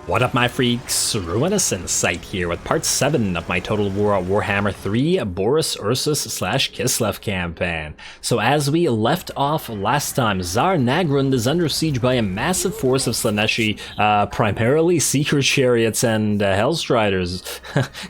What up, my freaks? RuinousInsight here with part 7 of my Total Warhammer 3 Boris Ursus / Kislev campaign. So as we left off last time, Tsar Nagrund is under siege by a massive force of Slaneshi, primarily Seeker Chariots and Hellstriders.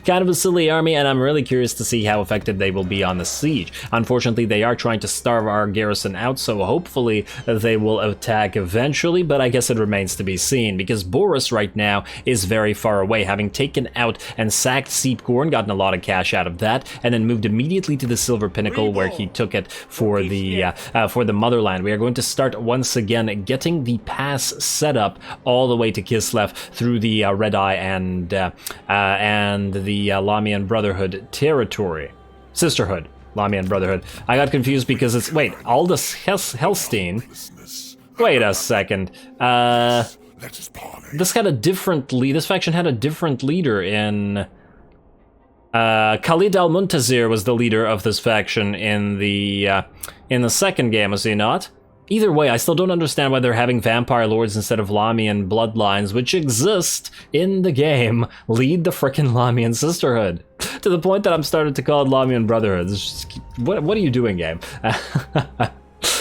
Kind of a silly army, and I'm really curious to see how effective they will be on the siege. Unfortunately, they are trying to starve our garrison out, so hopefully they will attack eventually, but I guess it remains to be seen, because Boris right now is very far away, having taken out and sacked Seepgorn, gotten a lot of cash out of that, and then moved immediately to the Silver Pinnacle where he took it for the motherland. We are going to start once again getting the pass set up all the way to Kislev through the Red Eye and the Lamian Brotherhood territory. Sisterhood. Lamian Brotherhood. I got confused because it's... Wait, Aldous Helstein? Wait a second. This had a different lead. This faction had a different leader in... Khalid al-Muntazir was the leader of this faction in the second game, was he not? Either way, I still don't understand why they're having vampire lords instead of Lamian bloodlines, which exist in the game, lead the frickin' Lamian Sisterhood. To the point that I'm starting to call it Lamian Brotherhood. What are you doing, game?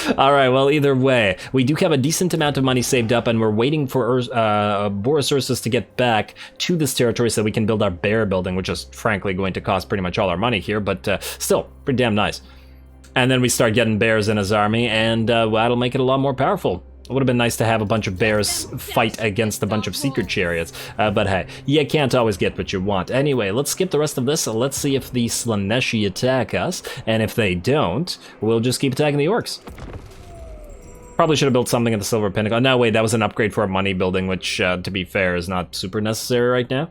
Alright, well, either way, we do have a decent amount of money saved up, and we're waiting for Boris Ursus to get back to this territory so we can build our bear building, which is frankly going to cost pretty much all our money here, but still, pretty damn nice. And then we start getting bears in his army, and well, that'll make it a lot more powerful. It would have been nice to have a bunch of bears fight against a bunch of secret chariots, but hey, you can't always get what you want. Anyway, let's skip the rest of this, let's see if the Slaneshi attack us, and if they don't, we'll just keep attacking the orcs. Probably should have built something at the Silver Pinnacle. No, wait, that was an upgrade for a money building, which, to be fair, is not super necessary right now.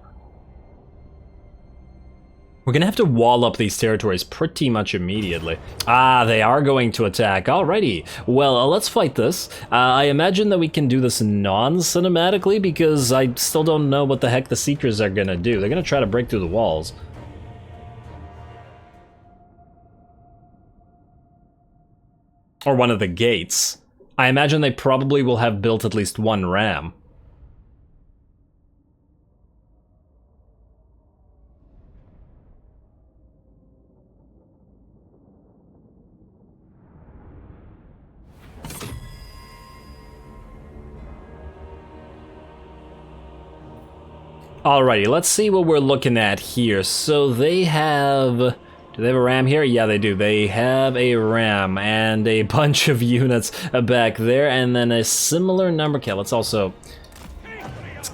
We're gonna have to wall up these territories pretty much immediately. Ah, they are going to attack. Alrighty. Well, let's fight this. I imagine that we can do this non-cinematically, because I still don't know what the heck the Seekers are gonna do. They're gonna try to break through the walls. Or one of the gates. I imagine they probably will have built at least one ram. Alrighty, let's see what we're looking at here. So they have... Do they have a ram here? Yeah, they do. They have a ram and a bunch of units back there, and then a similar number... Okay, let's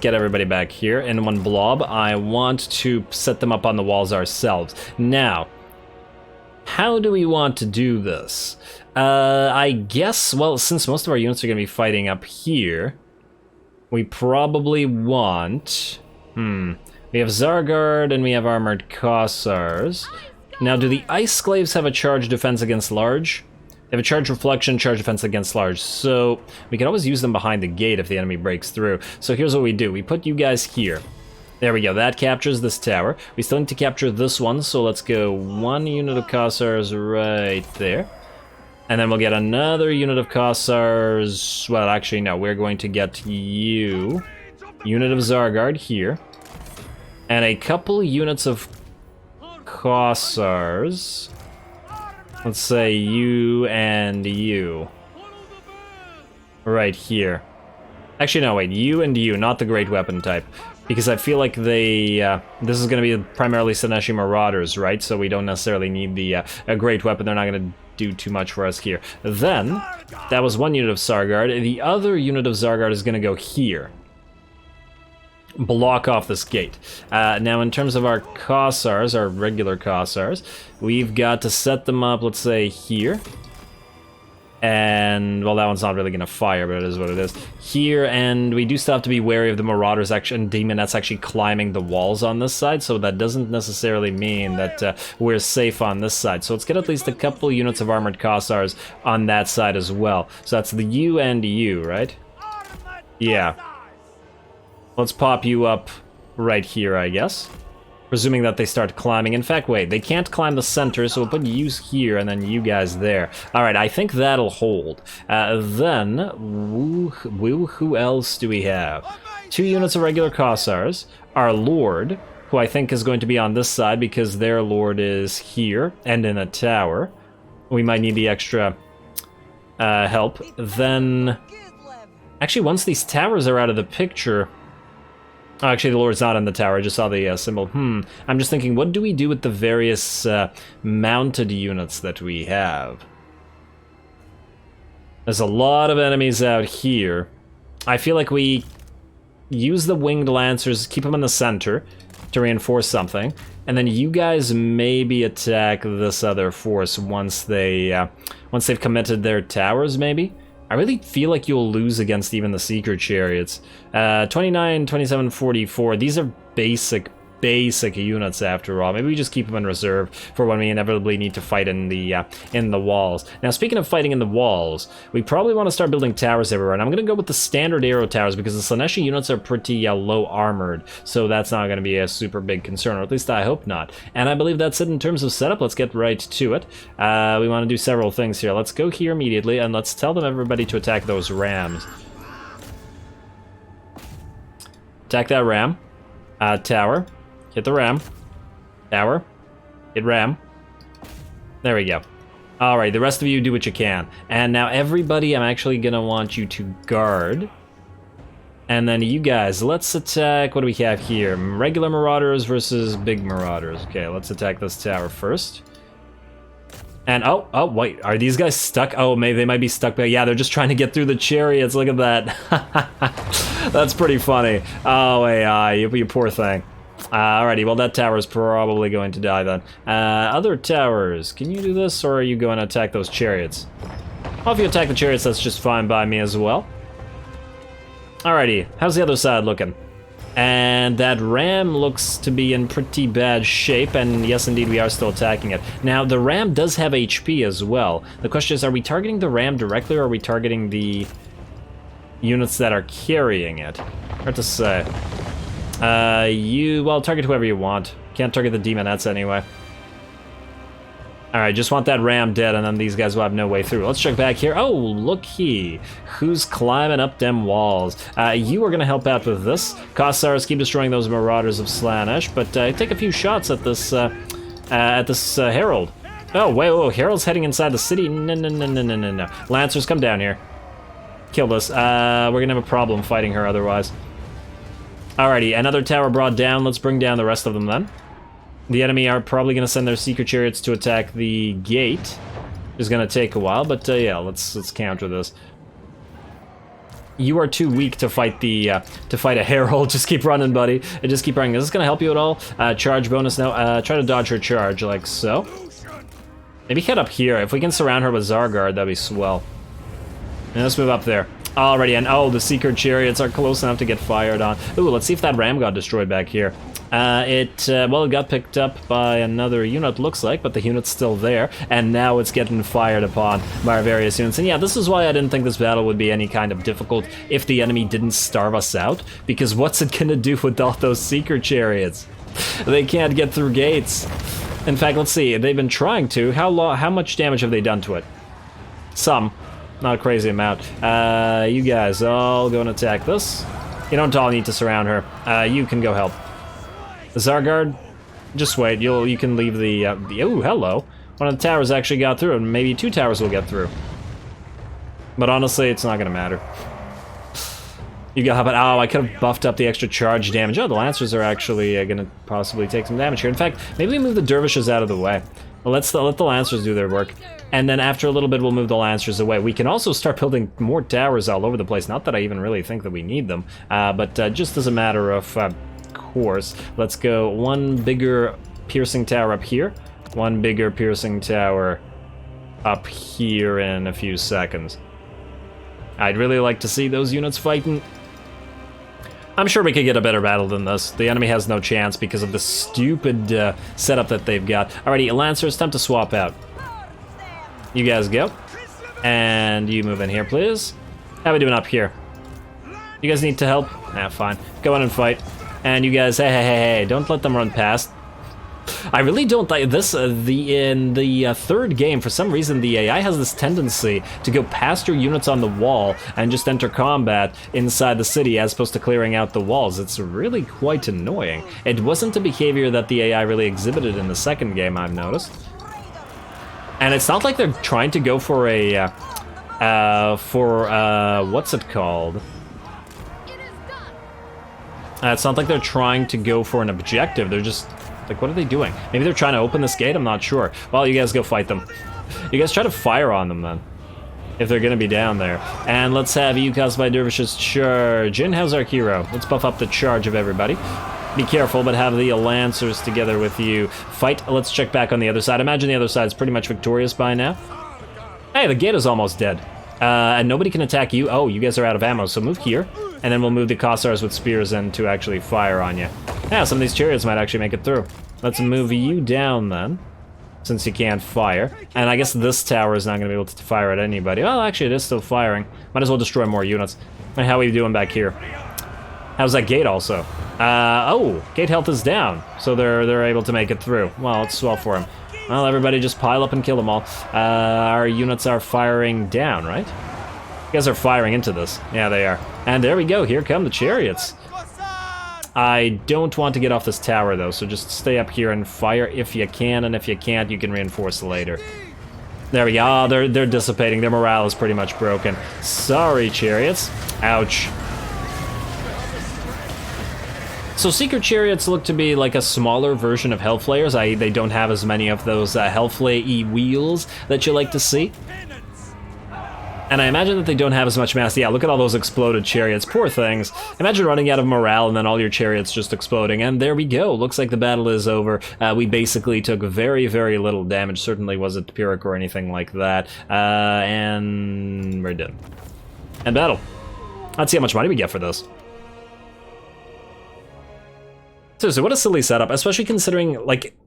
get everybody back here in one blob. I want to set them up on the walls ourselves. Now, how do we want to do this? I guess, well, since most of our units are going to be fighting up here, we probably want... We have Zargard and we have Armored Kossars. Now, do the Ice Sclaves have a charge defense against large? They have a charge reflection, charge defense against large. So we can always use them behind the gate if the enemy breaks through. So here's what we do. We put you guys here. There we go. That captures this tower. We still need to capture this one, so let's go one unit of Kossars right there. And then we'll get another unit of Kossars. Well, actually, no. We're going to get you. Unit of Zargard here. And a couple units of Kossars. Let's say you and you. Right here. Actually, no, wait. You and you, not the great weapon type. Because I feel like they... this is going to be primarily Slaneshi Marauders, right? So we don't necessarily need the a great weapon. They're not going to do too much for us here. Then, that was one unit of Zargard. The other unit of Zargard is going to go here. Block off this gate. Now, in terms of our Kossars, our regular Kossars, we've got to set them up, let's say, here. And, well, that one's not really going to fire, but it is what it is. Here, and we do still have to be wary of the Marauders and Demonettes actually climbing the walls on this side, so that doesn't necessarily mean that we're safe on this side. So let's get at least a couple units of Armored Kossars on that side as well. So that's the U and U, right? Yeah. Let's pop you up right here, I guess. Presuming that they start climbing. In fact, wait, they can't climb the center, so we'll put you here and then you guys there. Alright, I think that'll hold. Then, who else do we have? 2 units of regular Kossars, our Lord, who I think is going to be on this side because their Lord is here and in a tower. We might need the extra help. Then, actually, once these towers are out of the picture... Oh, actually, the Lord's not in the tower. I just saw the symbol. I'm just thinking, what do we do with the various mounted units that we have? There's a lot of enemies out here. I feel like we use the winged lancers, keep them in the center to reinforce something, and then you guys maybe attack this other force once they've committed their towers, maybe? I really feel like you'll lose against even the Seeker Chariots. 29, 27, 44. These are basic units after all. Maybe we just keep them in reserve for when we inevitably need to fight in the walls. Now, speaking of fighting in the walls, we probably want to start building towers everywhere. And I'm going to go with the standard arrow towers because the Slaaneshi units are pretty low armored, so that's not going to be a super big concern, or at least I hope not. And I believe that's it in terms of setup. Let's get right to it. We want to do several things here. Let's go here immediately and let's tell them everybody to attack those rams. Attack that ram. Tower. Hit the ram. Tower. Hit ram. There we go. Alright, the rest of you do what you can. And now everybody, I'm actually gonna want you to guard. And then you guys, let's attack, what do we have here? Regular marauders versus big marauders. Okay, let's attack this tower first. And, oh, wait, are these guys stuck? Oh, maybe they might be stuck, but yeah, they're just trying to get through the chariots, look at that. That's pretty funny. Oh, AI, you poor thing. Alrighty, well that tower is probably going to die then. Other towers, can you do this, or are you going to attack those chariots? Well, if you attack the chariots, that's just fine by me as well. Alrighty, how's the other side looking? And that ram looks to be in pretty bad shape, and yes, indeed, we are still attacking it. Now, the ram does have HP as well. The question is, are we targeting the ram directly, or are we targeting the units that are carrying it? Hard to say. Well, target whoever you want. Can't target the demonettes anyway. Alright, just want that ram dead, and then these guys will have no way through. Let's check back here. Oh, looky. Who's climbing up them walls? You are going to help out with this. Kossars, keep destroying those marauders of Slaanesh, but take a few shots at this Herald. Oh, wait, Herald's heading inside the city? No. Lancers, come down here. Kill this. We're going to have a problem fighting her otherwise. Alrighty, another tower brought down. Let's bring down the rest of them then. The enemy are probably going to send their Seeker Chariots to attack the gate. It's going to take a while, but yeah, let's counter this. You are too weak to fight a Herald. Just keep running, buddy. And just keep running. Is this going to help you at all? Charge bonus? No. Try to dodge her charge, like so. Maybe head up here. If we can surround her with Zargard, that'd be swell. And let's move up there. Already, and oh, the Seeker Chariots are close enough to get fired on. Ooh, let's see if that ram got destroyed back here. It got picked up by another unit, looks like, but the unit's still there, and now it's getting fired upon by our various units. And yeah, this is why I didn't think this battle would be any kind of difficult if the enemy didn't starve us out, because what's it gonna do with all those Seeker Chariots? They can't get through gates. In fact, let's see, they've been trying to. How much damage have they done to it? Some. Not a crazy amount. You guys all go and attack this. You don't all need to surround her. You can go help. The Zargard, just wait. You can leave the oh, hello. One of the towers actually got through, and maybe 2 towers will get through. But honestly, it's not gonna matter. You got but oh, I could have buffed up the extra charge damage. Oh, the Lancers are actually gonna possibly take some damage here. In fact, maybe we move the Dervishes out of the way. Well, let the Lancers do their work. And then after a little bit, we'll move the Lancers away. We can also start building more towers all over the place. Not that I even really think that we need them, but just as a matter of course. Let's go 1 bigger piercing tower up here, 1 bigger piercing tower up here in a few seconds. I'd really like to see those units fighting. I'm sure we could get a better battle than this. The enemy has no chance because of the stupid setup that they've got. Alrighty, Lancers, time to swap out. You guys go. And you move in here, please. How are we doing up here? You guys need to help? Nah, fine. Go on and fight. And you guys, hey, don't let them run past. I really don't like this. In the third game, for some reason, the AI has this tendency to go past your units on the wall and just enter combat inside the city as opposed to clearing out the walls. It's really quite annoying. It wasn't a behavior that the AI really exhibited in the second game, I've noticed. And it's not like they're trying to go for a, what's it called? It's not like they're trying to go for an objective, they're just, like, what are they doing? Maybe they're trying to open this gate, I'm not sure. Well, you guys go fight them. You guys try to fire on them then, if they're gonna be down there. And let's have you caused by dervishes charge. And how's our hero? Let's buff up the charge of everybody. Be careful, but have the Lancers together with you. Fight, let's check back on the other side. Imagine the other side's pretty much victorious by now. Hey, the gate is almost dead. And nobody can attack you. Oh, you guys are out of ammo, so move here. And then we'll move the Kossars with spears in to actually fire on you. Yeah, some of these chariots might actually make it through. Let's move you down then, since you can't fire. And I guess this tower is not going to be able to fire at anybody. Well, actually, it is still firing. Might as well destroy more units. And how are we doing back here? How's that gate also? Oh, gate health is down, so they're able to make it through. Well, it's swell for him. Well, everybody just pile up and kill them all. Our units are firing down, right? You guys are firing into this. Yeah, they are. And there we go, here come the chariots. I don't want to get off this tower, though, so just stay up here and fire if you can, and if you can't, you can reinforce later. There we go. Oh, they're dissipating. Their morale is pretty much broken. Sorry, chariots. Ouch. So Seeker Chariots look to be like a smaller version of Hellflayers, i.e. they don't have as many of those Hellflay-y wheels that you like to see. And I imagine that they don't have as much mass. Yeah, look at all those exploded chariots. Poor things. Imagine running out of morale and then all your chariots just exploding. And there we go. Looks like the battle is over. We basically took very, very little damage. Certainly wasn't Pyrrhic or anything like that. And we're done. And battle. Let's see how much money we get for this. Seriously, what a silly setup, especially considering, like,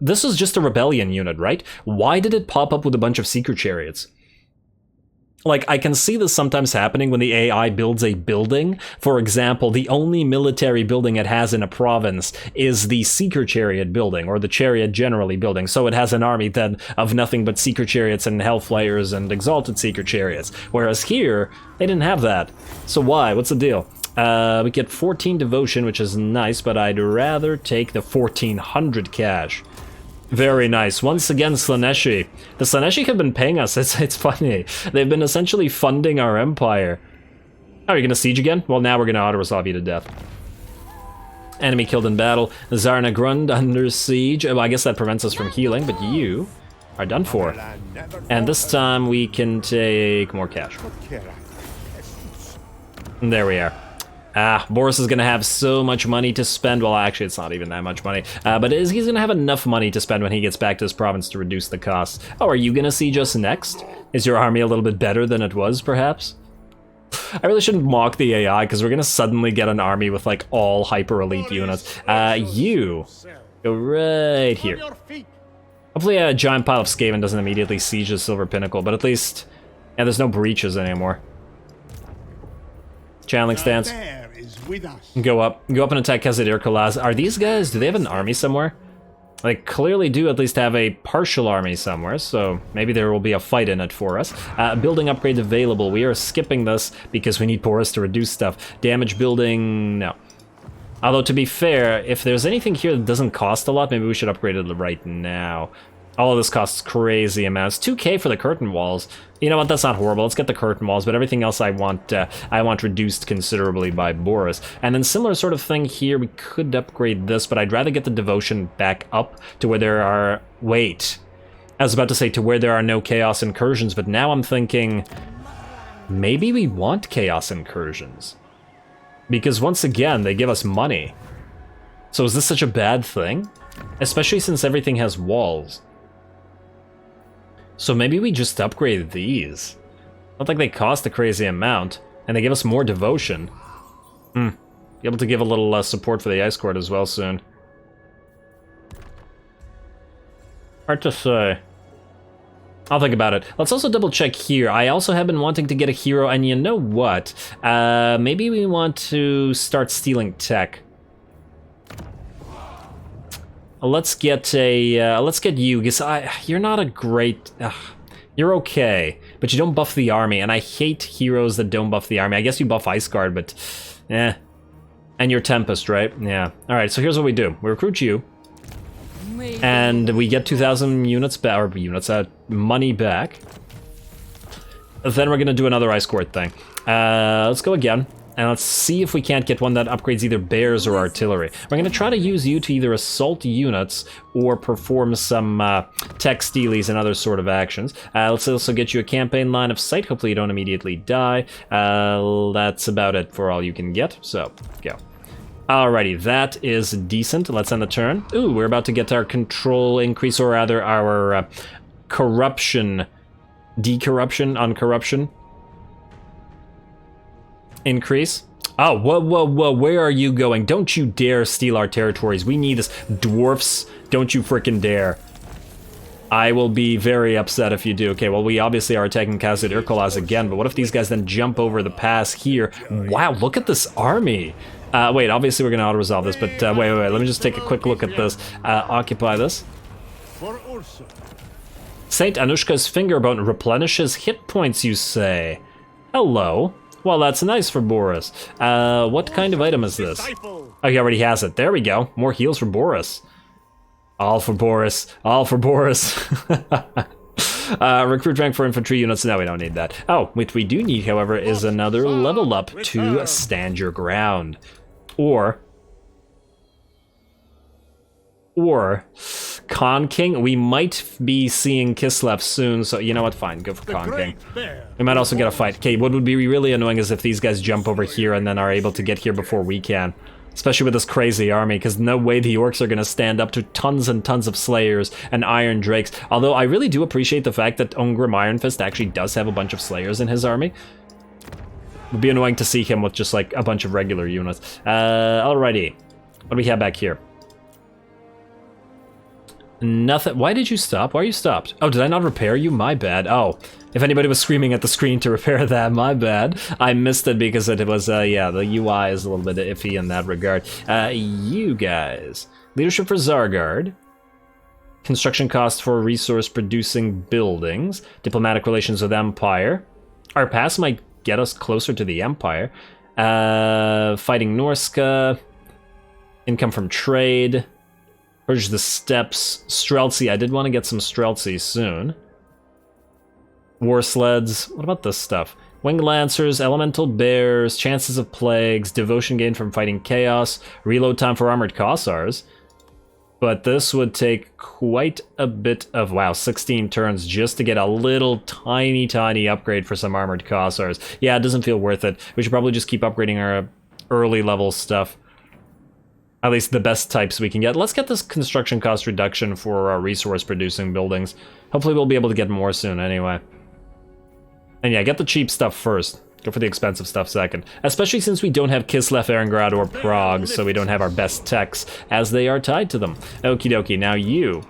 this was just a rebellion unit, right? Why did it pop up with a bunch of Seeker Chariots? Like, I can see this sometimes happening when the AI builds a building. For example, the only military building it has in a province is the Seeker Chariot building, or the Chariot generally building. So it has an army then of nothing but Seeker Chariots and Hellflayers and Exalted Seeker Chariots. Whereas here, they didn't have that. So why? What's the deal? We get 14 devotion, which is nice, but I'd rather take the 1400 cash. Very nice. Once again, Slaneshi. The Slaneshi have been paying us. It's funny. They've been essentially funding our empire. Oh, you're gonna siege again? Well, now we're gonna auto-resolve you to death. Enemy killed in battle. Zarna Grund under siege. Oh, I guess that prevents us from healing, but you are done for. And this time we can take more cash. And there we are. Boris is gonna have so much money to spend. Well, actually, it's not even that much money. But he's gonna have enough money to spend when he gets back to his province to reduce the costs. Oh, are you gonna siege us next? Is your army a little bit better than it was, perhaps? I really shouldn't mock the AI, because we're gonna suddenly get an army with, like, all hyper-elite units. You go right here. Hopefully a giant pile of Skaven doesn't immediately siege the Silver Pinnacle, but at least, yeah, there's no breaches anymore. Channeling stance. Go up and attack Kazadir Kolaz. Are these guys, do they have an army somewhere? They clearly do at least have a partial army somewhere, so maybe there will be a fight in it for us. Building upgrades available. We are skipping this because we need Boris to reduce stuff. Damage building, no. Although, to be fair, if there's anything here that doesn't cost a lot, maybe we should upgrade it right now. All of this costs crazy amounts. 2k for the curtain walls. You know what, that's not horrible. Let's get the curtain walls, but everything else I want reduced considerably by Boris. And then similar sort of thing here, we could upgrade this, but I'd rather get the devotion back up to where there are... Wait. I was about to say to where there are no chaos incursions, but now I'm thinking... Maybe we want chaos incursions. Because once again, they give us money. So is this such a bad thing? Especially since everything has walls. So maybe we just upgrade these. Not like they cost a crazy amount, and they give us more devotion. Be able to give a little support for the Ice Court as well soon. Hard to say. I'll think about it. Let's also double check here. I also have been wanting to get a hero, and you know what? Maybe we want to start stealing tech. let's get you, because you're not a great... you're okay, but you don't buff the army, and I hate heroes that don't buff the army. I guess you buff Ice Guard, but eh. And you're Tempest, right? Yeah. Alright, so here's what we do. We recruit you, and we get 2,000 units back, or money back. Then we're gonna do another Ice Court thing. Let's go again, and let's see if we can't get one that upgrades either bears or artillery. We're gonna try to use you to either assault units or perform some tech stealies and other sort of actions. Let's also get you a campaign line of sight. Hopefully you don't immediately die. That's about it for all you can get, so go. Alrighty, that is decent. Let's end the turn. Ooh, we're about to get our control increase, or rather our corruption, decorruption, uncorruption increase. Oh, whoa, where are you going? Don't you dare steal our territories. We need this. Dwarfs, don't you frickin' dare. I will be very upset if you do. Okay, well, we obviously are attacking Khazad Irkolaz again, but what if these guys then jump over the pass here? Wow, look at this army. Wait, obviously we're gonna auto-resolve this, but wait, let me just take a quick look at this. Occupy this. Saint Anushka's fingerbone replenishes hit points, you say? Hello. Well, that's nice for Boris. What kind of item is this? Oh, he already has it. There we go. More heals for Boris. All for Boris. All for Boris. Recruit rank for infantry units. No, we don't need that. Oh, what we do need, however, is another level up to stand your ground. Or Khan King. We might be seeing Kislev soon, so you know what? Fine, go for Khan King. We might also get a fight. Okay, what would be really annoying is if these guys jump over here and then are able to get here before we can. Especially with this crazy army, because no way the orcs are going to stand up to tons and tons of slayers and iron drakes. Although I really do appreciate the fact that Ungrim Ironfist actually does have a bunch of slayers in his army. It would be annoying to see him with just like a bunch of regular units. Alrighty. What do we have back here? Nothing. Why did you stop? Why are you stopped? Oh, did I not repair you? My bad. Oh, if anybody was screaming at the screen to repair that, my bad. I missed it because it was, yeah, the UI is a little bit iffy in that regard. You guys. Leadership for Zargard. Construction costs for resource-producing buildings. Diplomatic relations with Empire. Our pass might get us closer to the Empire. Fighting Norska. Income from trade. Purge the steppes. Streltsy. I did want to get some Streltsy soon. War sleds. What about this stuff? Winged Lancers, Elemental Bears, Chances of Plagues, Devotion gained from fighting Chaos, Reload time for Armored Kossars. But this would take quite a bit of, wow, 16 turns just to get a little tiny upgrade for some Armored Kossars. Yeah, it doesn't feel worth it. We should probably just keep upgrading our early level stuff. At least the best types we can get. Let's get this construction cost reduction for our resource producing buildings. Hopefully we'll be able to get more soon anyway. And yeah, get the cheap stuff first. Go for the expensive stuff second. Especially since we don't have Kislev, Erengrad, or Prague, so we don't have our best techs, as they are tied to them. Okie dokie, now you.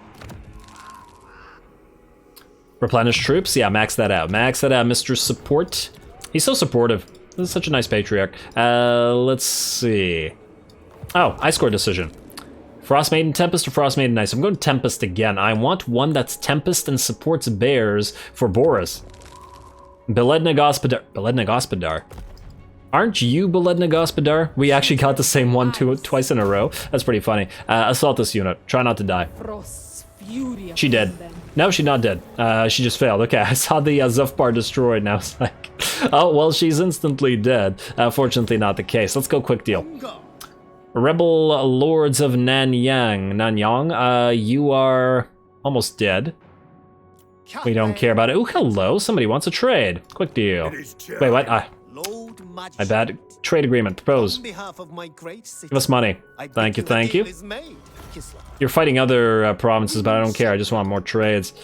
Replenish troops? Yeah, max that out. Max that out, Mr. Support. He's so supportive. This is such a nice patriarch. Let's see. Oh, I scored decision. Frost Maiden Tempest or Frost Maiden Ice? I'm going Tempest again. I want one that's Tempest and supports bears for Boris. Beledna Gospodar. Beledna Gospodar. Aren't you Beledna Gospodar? We actually got the same one twice in a row. That's pretty funny. Assault this unit. Try not to die. She dead. No, she's not dead. She just failed. Okay, I saw the Zufbar destroyed, and I was like, oh, well, she's instantly dead. Fortunately not the case. Let's go quick deal. Rebel Lords of Nanyang, you are almost dead. We don't care about it. Oh, hello, somebody wants a trade. Quick deal. Wait, what? My bad. Trade agreement, propose. Give us money. Thank you, thank you. You're fighting other provinces, but I don't care. I just want more trades.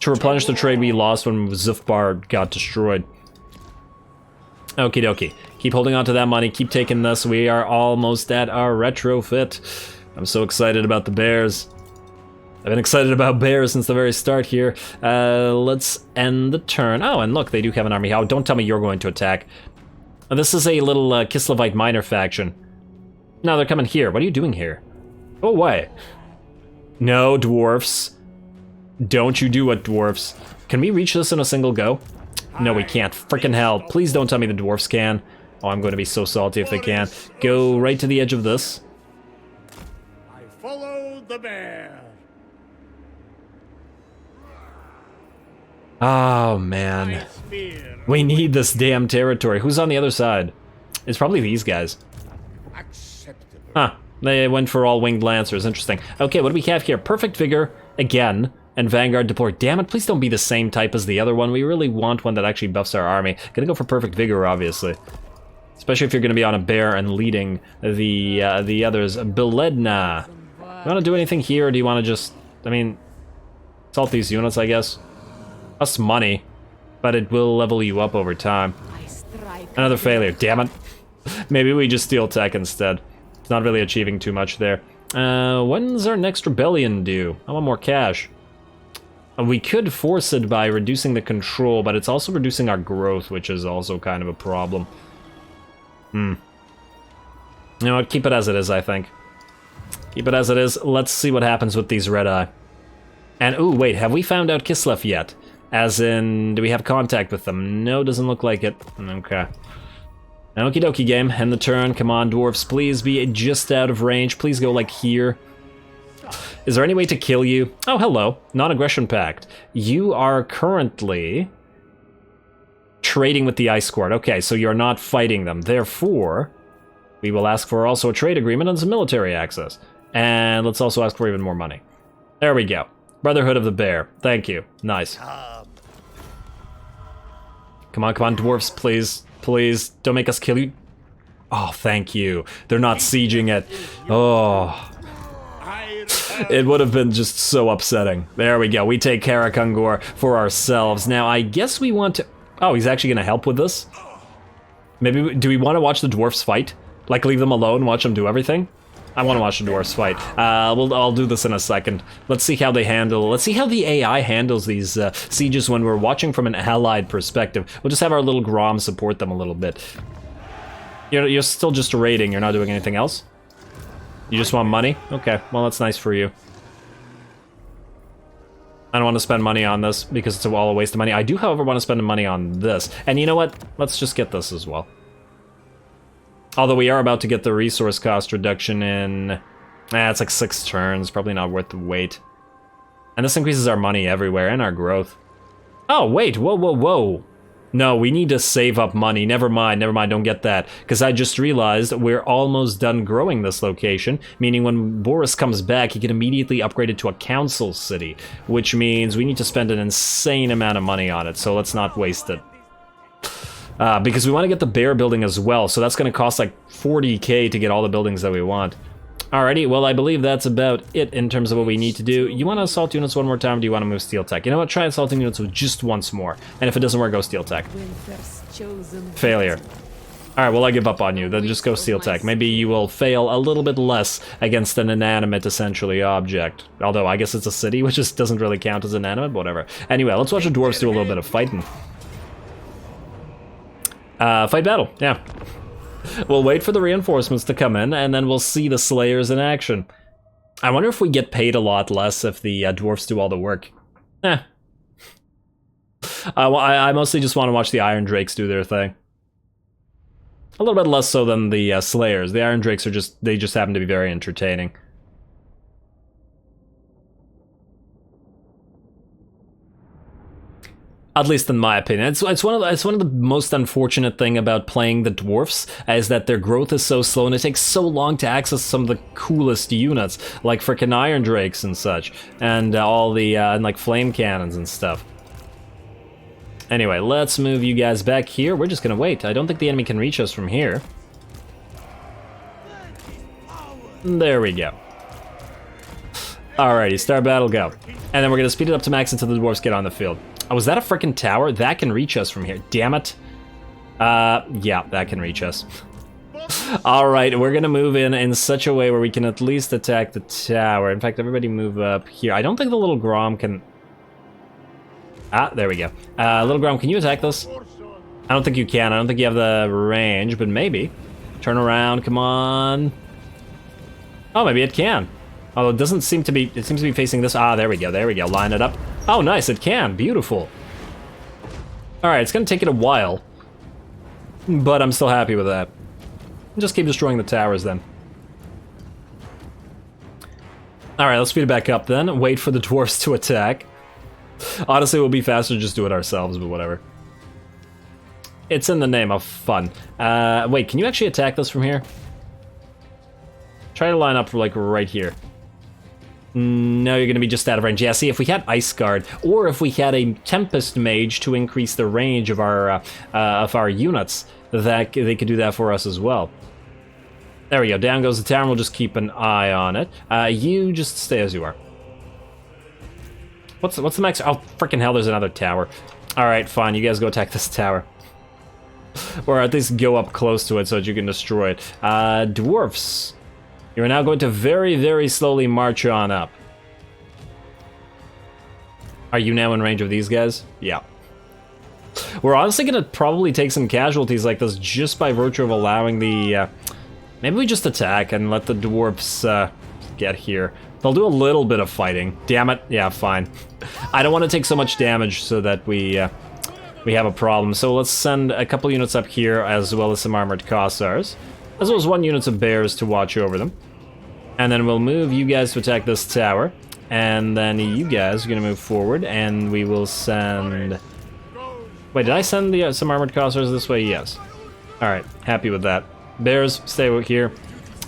To replenish the trade we lost when Zufbar got destroyed. Okie dokie. Keep holding on to that money. Keep taking this. We are almost at our retrofit. I'm so excited about the bears. I've been excited about bears since the very start here. Let's end the turn. Oh, and look, they do have an army. Oh, don't tell me you're going to attack. This is a little Kislevite minor faction. No, they're coming here. What are you doing here? Go away. No, dwarfs. Don't you do it, dwarfs. Can we reach this in a single go? No, we can't. Frickin' hell. Please don't tell me the dwarfs can. Oh, I'm going to be so salty if they can. Go right to the edge of this. I followed the bear. Oh, man. We need this damn territory. Who's on the other side? It's probably these guys. Acceptable. Huh. They went for all winged lancers. Interesting. Okay, what do we have here? Perfect vigor again, and Vanguard deployed. Damn it! Please don't be the same type as the other one. We really want one that actually buffs our army. Gonna go for perfect vigor, obviously, especially if you're gonna be on a bear and leading the others. Beledna. You want to do anything here, or do you want to just? I mean, assault these units, I guess. Costs money, but it will level you up over time. Another failure. Damn it. Maybe we just steal tech instead. It's not really achieving too much there. When's our next rebellion due? I want more cash. We could force it by reducing the control, but it's also reducing our growth, which is also kind of a problem. You know what? Keep it as it is, I think. Keep it as it is. Let's see what happens with these red eye. And, ooh, wait, have we found out Kislev yet? As in, do we have contact with them? No, doesn't look like it. Okay. Okie dokie, game. End the turn. Come on, dwarfs. Please be just out of range. Please go, like, here. Is there any way to kill you? Oh, hello. Non-aggression pact. You are currently trading with the Ice Court. Okay, so you're not fighting them. Therefore, we will ask for also a trade agreement and some military access. And let's also ask for even more money. There we go. Brotherhood of the Bear. Thank you. Nice. Come on, dwarfs, please. Please, don't make us kill you. Oh, thank you. They're not sieging it. Oh. It would have been just so upsetting. There we go. We take Karakungor for ourselves. Now, I guess we want to... Oh, he's actually going to help with this? Maybe... Do we want to watch the dwarfs fight? Like, leave them alone, watch them do everything? I want to watch the dwarfs fight. I'll do this in a second. Let's see how they handle... Let's see how the AI handles these sieges when we're watching from an allied perspective. We'll just have our little Grom support them a little bit. You're still just raiding. You're not doing anything else? You just want money? Okay, well, that's nice for you. I don't want to spend money on this because it's all a waste of money. I do, however, want to spend money on this. And you know what? Let's just get this as well. Although we are about to get the resource cost reduction in... it's like 6 turns. Probably not worth the wait. And this increases our money everywhere and our growth. Oh, wait. Whoa, whoa, whoa. No, we need to save up money. Never mind, don't get that. Because I just realized we're almost done growing this location, meaning when Boris comes back, he can immediately upgrade it to a council city, which means we need to spend an insane amount of money on it, so let's not waste it. Because we want to get the bear building as well, so that's going to cost like 40k to get all the buildings that we want. Alrighty, well, I believe that's about it in terms of what we need to do. You want to assault units one more time, or do you want to move steel tech? You know what, try assaulting units with just once more. And if it doesn't work, go steel tech. Failure. Alright, well, I give up on you. Then just go steel tech. Maybe you will fail a little bit less against an inanimate, essentially, object. Although, I guess it's a city, which just doesn't really count as inanimate, but whatever. Anyway, let's watch the dwarves do a little bit of fighting. Fight battle, yeah. We'll wait for the reinforcements to come in, and then we'll see the Slayers in action. I wonder if we get paid a lot less if the dwarfs do all the work. I mostly just want to watch the Iron Drakes do their thing. A little bit less so than the Slayers. The Iron Drakes are they just happen to be very entertaining. At least in my opinion. It's one of the most unfortunate thing about playing the dwarfs is that their growth is so slow and it takes so long to access some of the coolest units, like frickin' Iron Drakes and such, and all the and like flame cannons and stuff. Anyway, let's move you guys back here. We're just gonna wait. I don't think the enemy can reach us from here. There we go. Alrighty, start battle, go. And then we're gonna speed it up to max until the dwarfs get on the field. Oh, was that a frickin' tower? That can reach us from here. Damn it. Yeah, that can reach us. Alright, we're gonna move in such a way where we can at least attack the tower. In fact, everybody move up here. I don't think the little Grom can... Ah, there we go. Little Grom, can you attack this? I don't think you can. I don't think you have the range, but maybe. Turn around, come on. Oh, maybe it can. Oh, it doesn't seem to be, it seems to be facing this. Ah, there we go, line it up. Oh, nice, it can, beautiful. All right, it's gonna take it a while, but I'm still happy with that. Just keep destroying the towers then. All right, let's speed it back up then. Wait for the dwarves to attack. Honestly, it will be faster to just do it ourselves, but whatever. It's in the name of fun. Wait, can you actually attack this from here? Try to line up like right here. No, you're gonna be just out of range. Yeah, see, if we had Ice Guard, or if we had a Tempest Mage to increase the range of our units, that they could do that for us as well. There we go, down goes the tower, and we'll just keep an eye on it. You just stay as you are. What's the max? Oh, freaking hell, there's another tower. Alright, fine, you guys go attack this tower. Or at least go up close to it so that you can destroy it. Dwarfs. You're now going to very, very slowly march on up. Are you now in range of these guys? Yeah. We're honestly gonna probably take some casualties like this just by virtue of allowing the... maybe we just attack and let the dwarfs get here. They'll do a little bit of fighting. Damn it. Yeah, fine. I don't want to take so much damage so that we have a problem. So let's send a couple units up here as well as some armored Kossars. As well as 1 unit of bears to watch over them. And then we'll move you guys to attack this tower. And then you guys are going to move forward and we will send... Wait, did I send some armored Kossars this way? Yes. Alright, happy with that. Bears, stay here.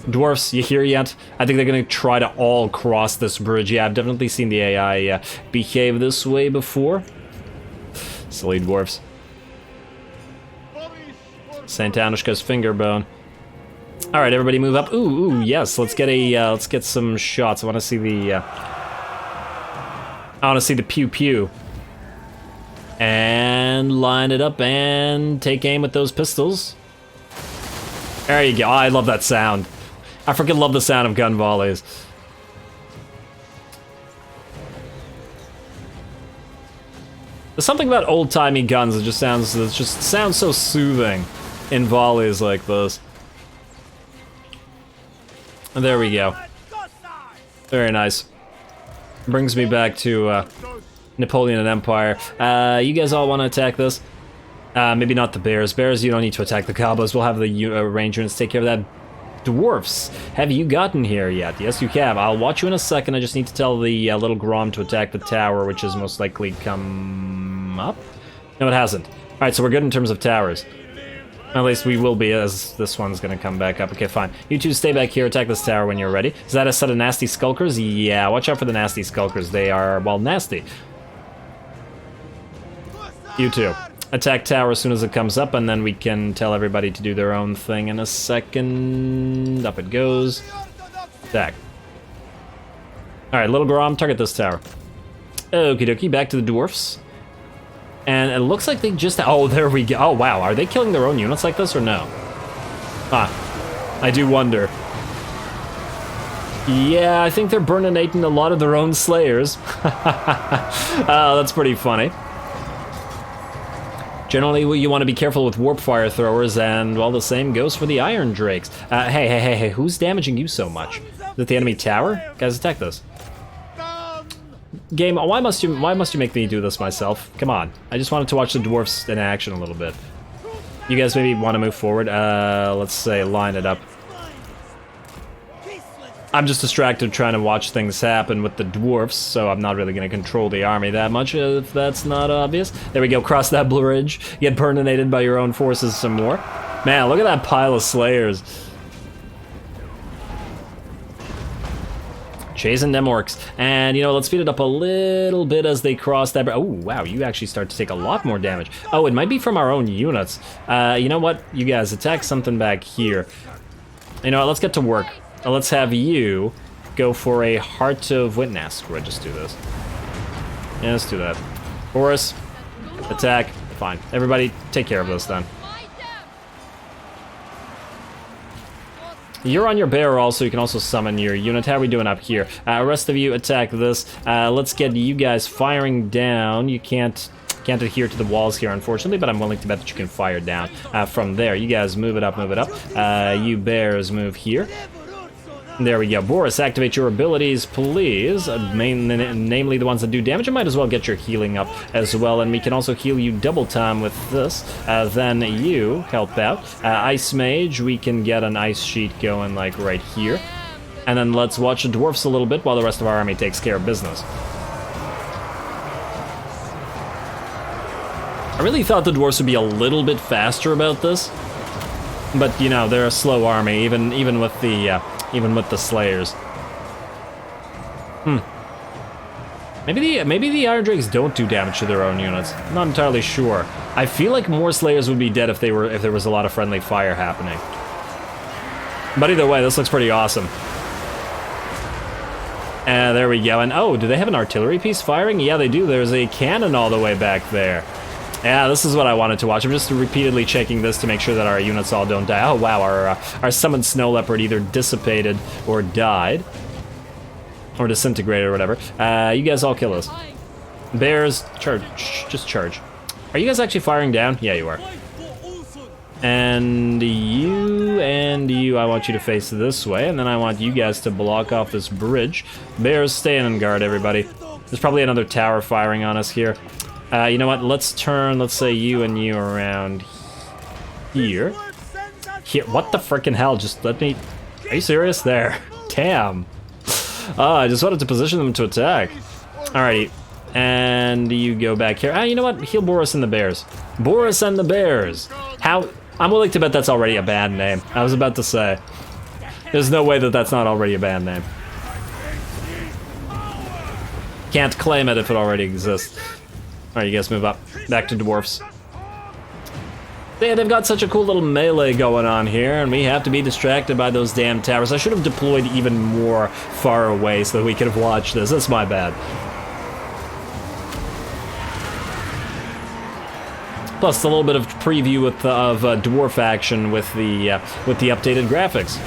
Dwarfs, you here yet? I think they're going to try to all cross this bridge. Yeah, I've definitely seen the AI behave this way before. Silly dwarfs. Saint Anushka's finger bone. All right, everybody, move up. Ooh, yes. Let's get some shots. I want to see the pew pew. And line it up and take aim with those pistols. There you go. Oh, I love that sound. I freaking love the sound of gun volleys. There's something about old-timey guns that just sounds so soothing in volleys like this. And there we go. Very nice. Brings me back to Napoleon and Empire. You guys all want to attack this? Maybe not the bears. Bears, you don't need to attack the Cabos. We'll have the range units take care of that. Dwarfs, have you gotten here yet? Yes, you have. I'll watch you in a second. I just need to tell the little Grom to attack the tower, which is most likely come up. No, it hasn't. All right, so we're good in terms of towers. At least we will be, as this one's gonna come back up. Okay, fine. You two stay back here, attack this tower when you're ready. Is that a set of nasty skulkers? Yeah, watch out for the nasty skulkers. They are, well, nasty. You two. Attack tower as soon as it comes up, and then we can tell everybody to do their own thing in a second. Up it goes. Attack. Alright, little Grom, target this tower. Okie dokie, back to the dwarfs. And it looks like they just... Oh, there we go. Oh, wow. Are they killing their own units like this, or no? I do wonder. Yeah, I think they're burninating a lot of their own slayers. Oh, that's pretty funny. Generally, you want to be careful with warp fire throwers, and, well, the same goes for the iron drakes. Hey, who's damaging you so much? Is it the enemy tower? Guys, attack this. Game, why must you make me do this myself? Come on. I just wanted to watch the dwarfs in action a little bit. You guys maybe want to move forward? Let's say line it up. I'm just distracted trying to watch things happen with the dwarfs, so I'm not really going to control the army that much, if that's not obvious. There we go, cross that bridge, get burninated by your own forces some more. Man, look at that pile of slayers. Chasing them orcs. And, you know, let's speed it up a little bit as they cross that... Oh, wow, you actually start to take a lot more damage. Oh, it might be from our own units. You know what? You guys, attack something back here. You know what? Let's get to work. Let's have you go for a Heart of Witness. We'll just do this. Yeah, let's do that. Boris, attack. Fine. Everybody, take care of this then. You're on your bear also, you can also summon your unit. How are we doing up here? Rest of you, attack this. Let's get you guys firing down. You can't adhere to the walls here, unfortunately, but I'm willing to bet that you can fire down from there. You guys move it up, move it up. You bears move here. There we go. Boris, activate your abilities, please. Namely the ones that do damage. You might as well get your healing up as well, and we can also heal you double time with this. Then you help out. Ice Mage, we can get an ice sheet going like right here. And then let's watch the dwarfs a little bit while the rest of our army takes care of business. I really thought the dwarfs would be a little bit faster about this. But, you know, they're a slow army, even with the Slayers. Maybe the Iron Drakes don't do damage to their own units. I'm not entirely sure. I feel like more Slayers would be dead if there was a lot of friendly fire happening. But either way, this looks pretty awesome. There we go. And oh, do they have an artillery piece firing? Yeah, they do. There's a cannon all the way back there. Yeah, this is what I wanted to watch. I'm just repeatedly checking this to make sure that our units all don't die. Oh wow, our summoned snow leopard either dissipated or died. Or disintegrated or whatever. You guys all kill us. Bears, charge. Just charge. Are you guys actually firing down? Yeah, you are. And you, I want you to face this way, and then I want you guys to block off this bridge. Bears, stay in guard, everybody. There's probably another tower firing on us here. You know what, let's turn, let's say you and you around here. Here, what the frickin' hell, just let me, are you serious? There, damn. I just wanted to position them to attack. Alrighty, and you go back here. You know what, heal Boris and the Bears. Boris and the Bears. How, I'm willing to bet that's already a bad name. I was about to say, there's no way that that's not already a bad name. Can't claim it if it already exists. Alright, you guys move up. Back to dwarfs. Yeah, they've got such a cool little melee going on here, and we have to be distracted by those damn towers. I should have deployed even more far away so that we could have watched this. That's my bad. Plus, a little bit of preview of dwarf action with the updated graphics.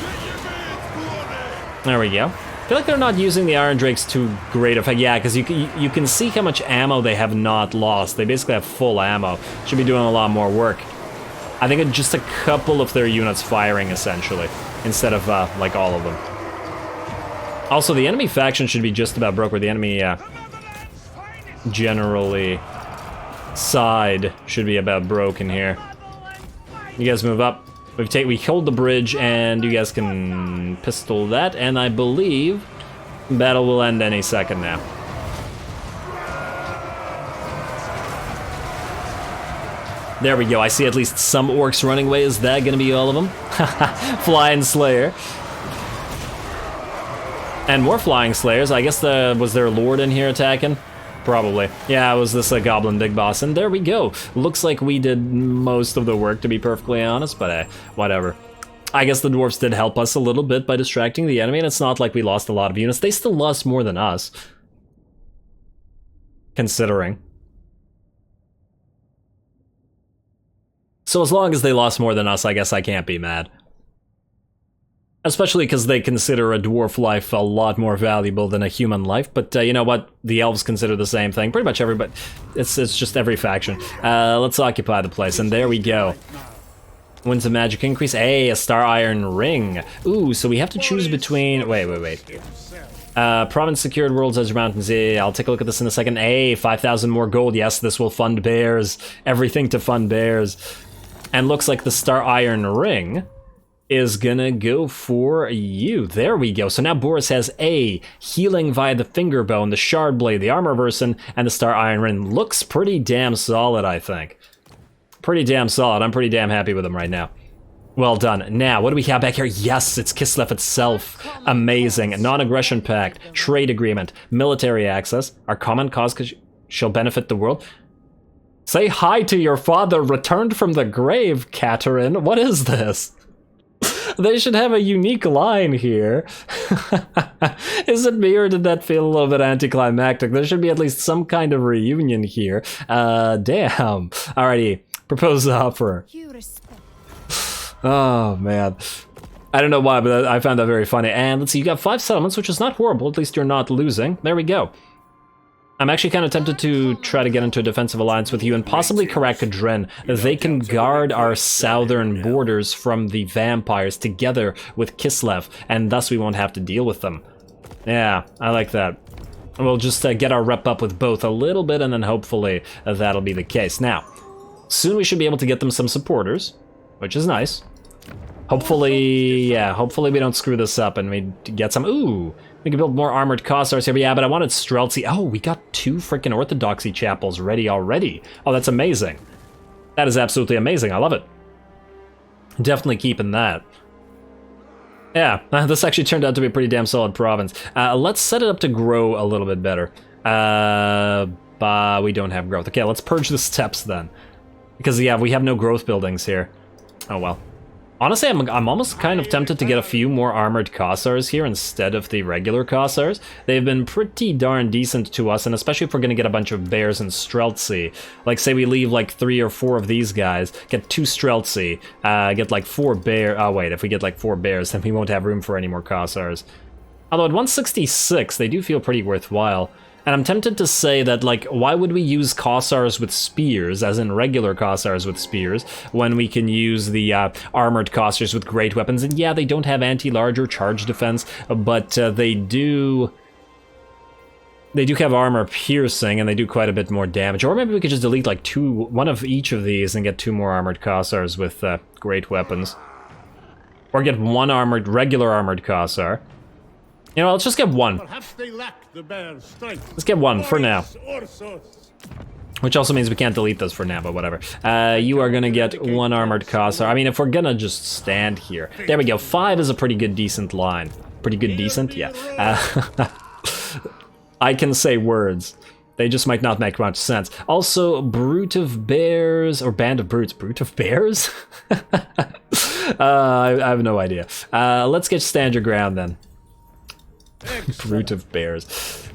There we go. I feel like they're not using the Iron Drakes to great effect. Yeah, because you can see how much ammo they have not lost. They basically have full ammo. Should be doing a lot more work. I think it's just a couple of their units firing, essentially, instead of, like, all of them. Also, the enemy faction should be just about broke, where the enemy, generally side should be about broken here. You guys move up. We hold the bridge, and you guys can pistol that, and I believe battle will end any second now. There we go. I see at least some orcs running away. Is that gonna be all of them? Flying Slayer. And more Flying Slayers. I guess was there a Lord in here attacking? Probably. Yeah, it was this Goblin Big Boss, and there we go. Looks like we did most of the work, to be perfectly honest, but whatever. I guess the dwarves did help us a little bit by distracting the enemy, and it's not like we lost a lot of units. They still lost more than us. Considering. So as long as they lost more than us, I guess I can't be mad. Especially because they consider a dwarf life a lot more valuable than a human life, but you know what? The elves consider the same thing. Pretty much everybody. It's just every faction. Let's occupy the place, and there we go. Wins a magic increase. Hey, a Star Iron Ring. Ooh, so we have to choose between... Wait. Province secured, World's Edge Mountains. I'll take a look at this in a second. Hey, 5,000 more gold. Yes, this will fund bears. Everything to fund bears. And looks like the Star Iron Ring is gonna go for you. There we go. So now Boris has A, healing via the finger bone, the shard blade, the armor of Ursun, and the Star Iron Ring. Looks pretty damn solid, I think. Pretty damn solid. I'm pretty damn happy with him right now. Well done. Now, what do we have back here? Yes, it's Kislev itself. Amazing. Non-aggression pact, trade agreement, military access. Our common cause shall benefit the world. Say hi to your father returned from the grave, Katerin. What is this? They should have a unique line here. Is it me, or did that feel a little bit anticlimactic? There should be at least some kind of reunion here. Damn. Alrighty, propose the offer. Oh, man. I don't know why, but I found that very funny. And let's see, you got 5 settlements, which is not horrible. At least you're not losing. There we go. I'm actually kind of tempted to try to get into a defensive alliance with you and possibly Karakadren. They can guard our southern borders from the vampires together with Kislev, and thus we won't have to deal with them. Yeah, I like that. We'll just get our rep up with both a little bit, and then hopefully that'll be the case. Now, soon we should be able to get them some supporters, which is nice. Hopefully, yeah, hopefully we don't screw this up and we get some... Ooh, we can build more armored Kossars here. But yeah, but I wanted Streltsy. Oh, we got 2 freaking Orthodoxy chapels ready already. Oh, that's amazing. That is absolutely amazing. I love it. Definitely keeping that. Yeah, this actually turned out to be a pretty damn solid province. Let's set it up to grow a little bit better. But we don't have growth. Okay, let's purge the steppes then. Because, yeah, we have no growth buildings here. Oh, well. Honestly, I'm almost kind of tempted to get a few more armored Kossars here instead of the regular Kossars. They've been pretty darn decent to us, and especially if we're going to get a bunch of bears and Streltsy. Like, say we leave like 3 or 4 of these guys, get 2 Streltsy, get like 4 bear... Oh, wait, if we get like 4 bears, then we won't have room for any more Kossars. Although at 166, they do feel pretty worthwhile. And I'm tempted to say that, like, why would we use Kossars with spears, as in regular Kossars with spears, when we can use the armored Kossars with great weapons? And yeah, they don't have anti-large or charge defense, but they do have armor piercing, and they do quite a bit more damage. Or maybe we could just delete, like, 1 of each of these and get 2 more armored Kossars with great weapons. Or get 1 regular armored Kossar. You know, let's just get 1. Perhaps they lack the bear's strength. Let's get 1 for now. Boris Ursus. Which also means we can't delete this for now, but whatever. You are gonna get 1 armored Kossar. I mean, if we're gonna just stand here. There we go. 5 is a pretty good, decent line. Pretty good, decent? Yeah. I can say words. They just might not make much sense. Also, Brute of Bears, or Band of Brutes. Brute of Bears? I have no idea. Let's get stand your ground then. Brute of Bears.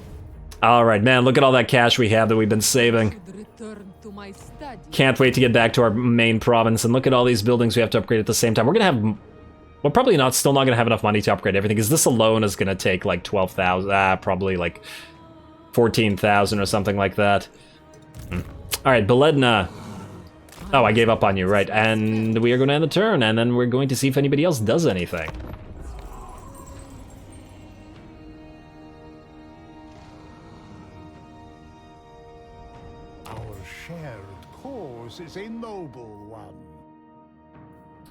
Alright, man, look at all that cash we have that we've been saving. Can't wait to get back to our main province, and look at all these buildings we have to upgrade at the same time. We're gonna have... We're probably still not gonna have enough money to upgrade everything, because this alone is gonna take like 12,000, probably like 14,000 or something like that. Alright, Beledna. Oh, I gave up on you, right. And we are gonna end the turn, and then we're going to see if anybody else does anything. Is a noble one.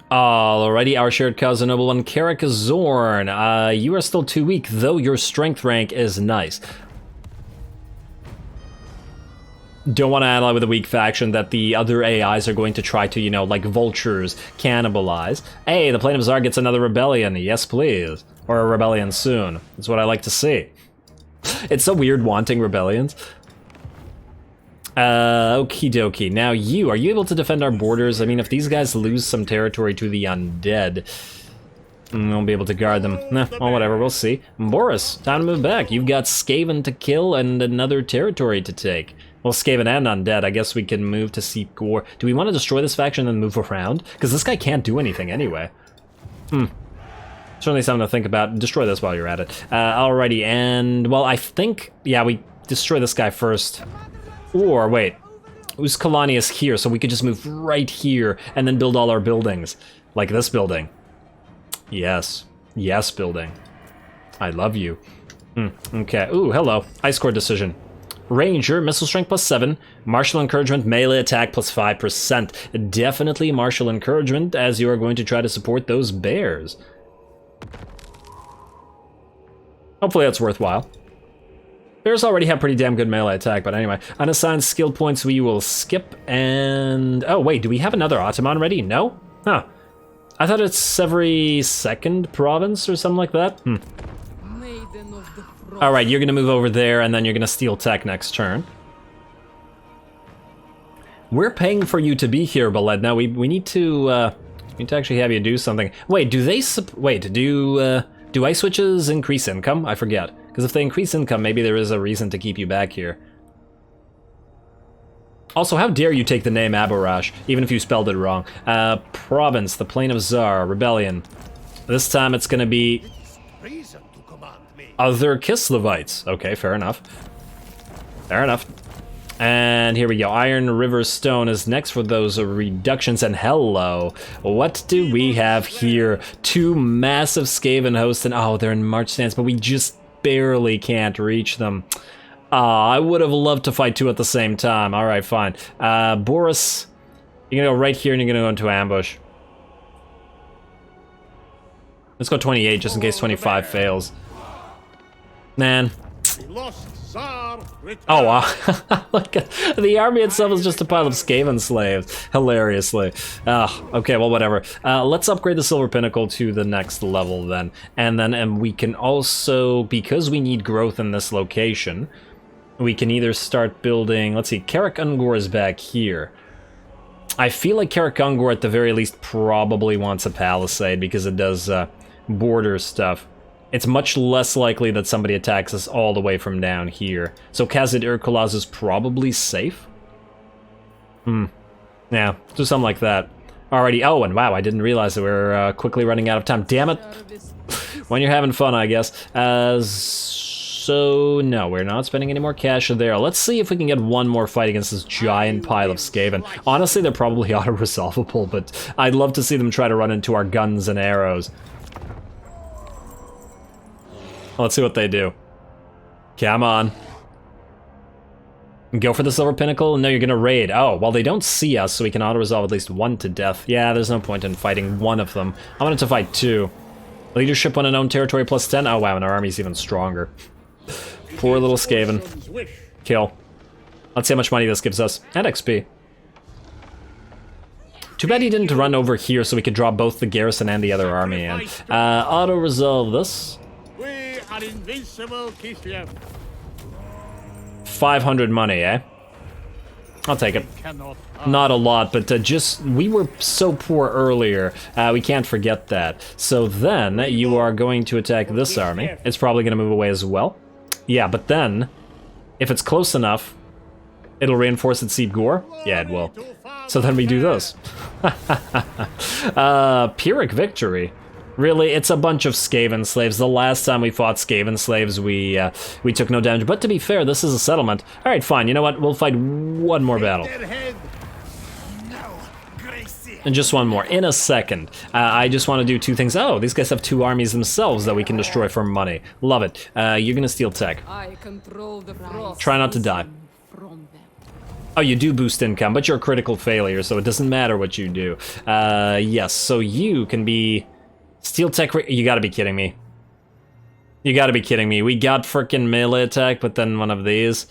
Alrighty, our shared cause, a noble one, Karakazorn. You are still too weak, though your strength rank is nice. Don't want to ally with a weak faction that the other AIs are going to try to, you know, like vultures, cannibalize. Hey, the Plane of Tzar gets another rebellion, yes please. Or a rebellion soon. That's what I like to see. It's so weird wanting rebellions. Okie dokie. Now are you able to defend our borders? I mean, if these guys lose some territory to the undead, we won't be able to guard them. Nah, well, whatever, we'll see. Boris, time to move back. You've got Skaven to kill and another territory to take. Well, Skaven and undead, I guess we can move to seek war. Do we want to destroy this faction and then move around? Because this guy can't do anything anyway. Certainly something to think about. Destroy this while you're at it. Alrighty, and, well, I think, yeah, we destroy this guy first. Or, wait, Uskalani is here, so we could just move right here and then build all our buildings. Like this building. Yes. Yes, building. I love you. Okay. Ooh, hello. Ice Core decision. Ranger, missile strength +7, martial encouragement, melee attack +5%. Definitely martial encouragement, as you are going to try to support those bears. Hopefully that's worthwhile. Bears already have pretty damn good melee attack, but anyway. Unassigned skill points we will skip, and... Oh, wait, do we have another Ottoman ready? No? Huh. I thought it's every second province or something like that? Alright, you're gonna move over there, and then you're gonna steal tech next turn. We're paying for you to be here, Beledna. We need to actually have you do something. Wait, do they... do ice switches increase income? I forget. Because if they increase income, maybe there is a reason to keep you back here. Also, how dare you take the name Aborash, even if you spelled it wrong. Province, the Plane of Tzar, Rebellion. This time it's gonna be... other Kislevites. Okay, fair enough. Fair enough. And here we go. Iron River Stone is next for those reductions. And hello, what do we have here? 2 massive Skaven hosts, and oh, they're in March stance, but we just barely can't reach them. I would have loved to fight 2 at the same time. All right, fine. Boris, you're gonna go right here, and you're gonna go into ambush. Let's go 28, just in case 25 fails. Man. The lost Tzar returned. Oh, wow. Look, the army itself is just a pile of Skaven slaves, hilariously. Okay, well, whatever. Let's upgrade the Silver Pinnacle to the next level, then. And we can also, because we need growth in this location, we can either start building, let's see, Karak Ungor is back here. I feel like Karak Ungor, at the very least, probably wants a palisade, because it does border stuff. It's much less likely that somebody attacks us all the way from down here. So Kazid Irkulaz is probably safe? Yeah, do something like that. Alrighty, oh, and wow, I didn't realize that we were quickly running out of time. Damn it! When you're having fun, I guess. So, no, we're not spending any more cash there. Let's see if we can get one more fight against this giant pile of Skaven. Honestly, they're probably auto-resolvable, but I'd love to see them try to run into our guns and arrows. Let's see what they do. Come on. Go for the Silver Pinnacle? No, you're gonna raid. Oh, well, they don't see us, so we can auto-resolve at least 1 to death. Yeah, there's no point in fighting 1 of them. I wanted to fight 2. Leadership on unknown territory plus 10. Oh, wow, and our army's even stronger. Poor little Skaven. Kill. Let's see how much money this gives us. And XP. Too bad he didn't run over here so we could draw both the garrison and the other army in. Auto-resolve this. We are invincible, Kislev. 500 money, eh? I'll take it. Not a lot, but we were so poor earlier, we can't forget that. So then, you are going to attack this army. It's probably going to move away as well. Yeah, but then, if it's close enough, it'll reinforce its Seed Gore? Yeah, it will. So then we do this. Pyrrhic victory. Really, it's a bunch of Skaven slaves. The last time we fought Skaven slaves, we took no damage. But to be fair, this is a settlement. All right, fine. You know what? We'll fight 1 more battle. And just 1 more. In a second. I just want to do 2 things. Oh, these guys have 2 armies themselves that we can destroy for money. Love it. You're gonna steal tech. Try not to die. Oh, you do boost income, but you're a critical failure, so it doesn't matter what you do. Yes, so you can be... Steel tech, you gotta be kidding me. You gotta be kidding me. We got frickin' melee attack, but then one of these.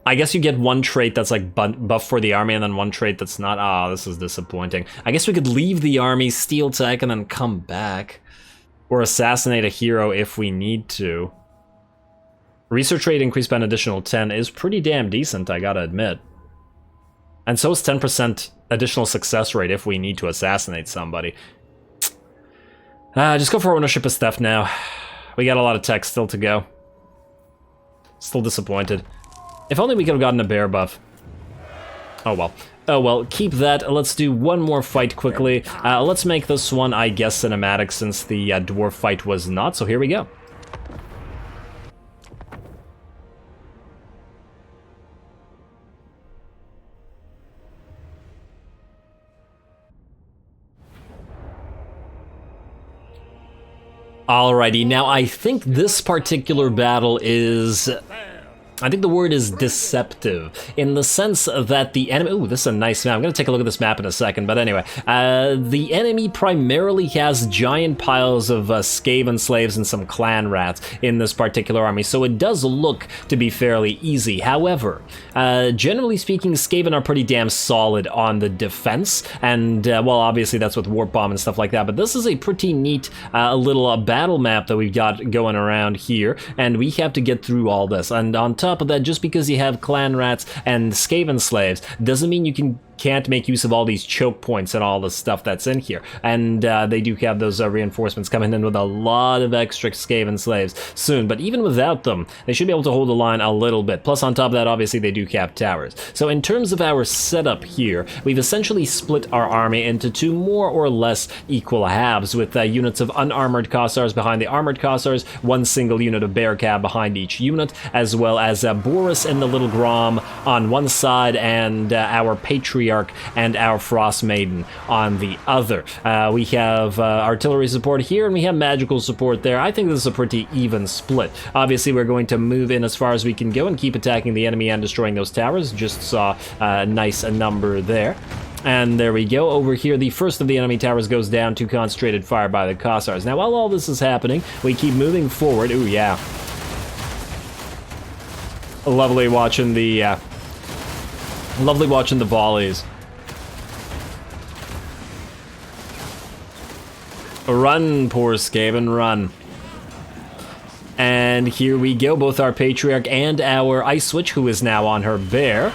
I guess you get 1 trait that's like buff for the army and then 1 trait that's not. Ah, this is disappointing. I guess we could leave the army, steel tech, and then come back. Or assassinate a hero if we need to. Research rate increased by an additional 10 is pretty damn decent, I gotta admit. And so is 10% additional success rate if we need to assassinate somebody. Just go for ownership as theft now. We got a lot of tech still to go. Still disappointed. If only we could have gotten a bear buff. Oh well. Oh well, keep that. Let's do 1 more fight quickly. Let's make this one, I guess, cinematic since the dwarf fight was not, so here we go. Alrighty, now I think this particular battle is... I think the word is deceptive, in the sense that the enemy... Ooh, this is a nice map. I'm going to take a look at this map in a second, but anyway. The enemy primarily has giant piles of Skaven slaves and some clan rats in this particular army, so it does look to be fairly easy. However, generally speaking, Skaven are pretty damn solid on the defense, and, well, obviously that's with Warp Bomb and stuff like that, but this is a pretty neat little battle map that we've got going around here, and we have to get through all this. And on top of that, just because you have clan rats and Skaven slaves doesn't mean you can can't make use of all these choke points and all the stuff that's in here. And they do have those reinforcements coming in with a lot of extra Skaven slaves soon. But even without them, they should be able to hold the line a little bit. Plus, on top of that, obviously, they do have towers. So in terms of our setup here, we've essentially split our army into two more or less equal halves, with units of unarmored Kossars behind the armored Kossars, one single unit of bear cab behind each unit, as well as Boris and the Little Grom on one side, and our Patriarch and our Frost Maiden on the other. We have artillery support here, and we have magical support there. I think this is a pretty even split. Obviously, we're going to move in as far as we can go and keep attacking the enemy and destroying those towers. Just saw a nice number there. And there we go. Over here, the first of the enemy towers goes down to concentrated fire by the Kossars. Now, while all this is happening, we keep moving forward. Ooh, yeah. Lovely watching the volleys. Run, poor Skaven, run. And here we go, both our Patriarch and our Ice Witch, who is now on her bear,